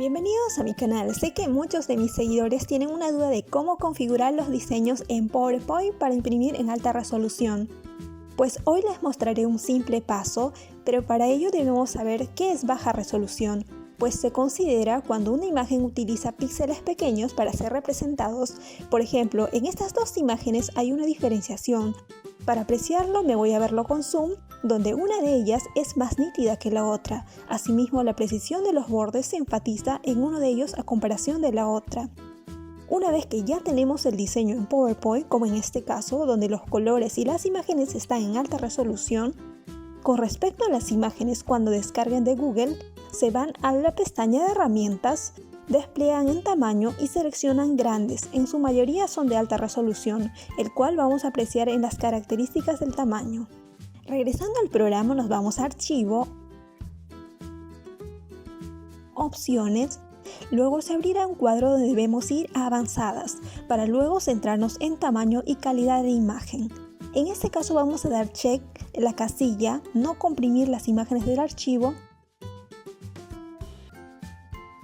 Bienvenidos a mi canal. Sé que muchos de mis seguidores tienen una duda de cómo configurar los diseños en PowerPoint para imprimir en alta resolución. Pues hoy les mostraré un simple paso, pero para ello debemos saber qué es baja resolución, pues se considera cuando una imagen utiliza píxeles pequeños para ser representados. Por ejemplo, en estas dos imágenes hay una diferenciación. Para apreciarlo me voy a verlo con zoom, donde una de ellas es más nítida que la otra. Asimismo, la precisión de los bordes se enfatiza en uno de ellos a comparación de la otra. Una vez que ya tenemos el diseño en PowerPoint, como en este caso, donde los colores y las imágenes están en alta resolución, con respecto a las imágenes, cuando descarguen de Google, se van a la pestaña de herramientas, despliegan en tamaño y seleccionan grandes. En su mayoría son de alta resolución, el cual vamos a apreciar en las características del tamaño. Regresando al programa, nos vamos a Archivo, Opciones. Luego se abrirá un cuadro donde debemos ir a Avanzadas, para luego centrarnos en tamaño y calidad de imagen. En este caso vamos a dar check en la casilla No comprimir las imágenes del archivo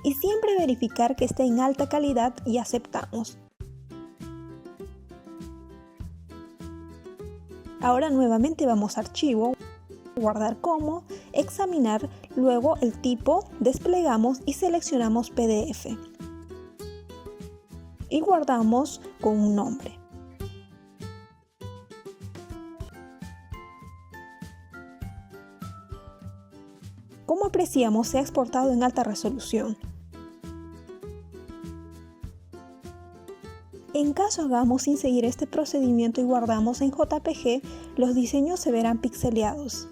y siempre verificar que esté en alta calidad y aceptamos. Ahora nuevamente vamos a Archivo, Guardar como, Examinar, luego el tipo, desplegamos y seleccionamos PDF. Y guardamos con un nombre. Como apreciamos, se ha exportado en alta resolución. En caso hagamos sin seguir este procedimiento y guardamos en JPG, los diseños se verán pixeleados.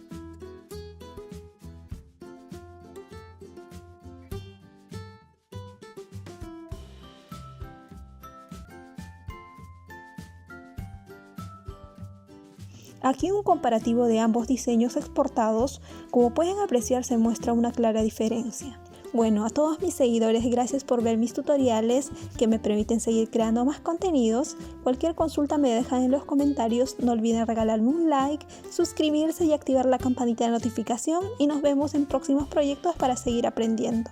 Aquí un comparativo de ambos diseños exportados. Como pueden apreciar, se muestra una clara diferencia. Bueno, a todos mis seguidores, gracias por ver mis tutoriales que me permiten seguir creando más contenidos. Cualquier consulta me dejan en los comentarios. No olviden regalarme un like, suscribirse y activar la campanita de notificación. Y nos vemos en próximos proyectos para seguir aprendiendo.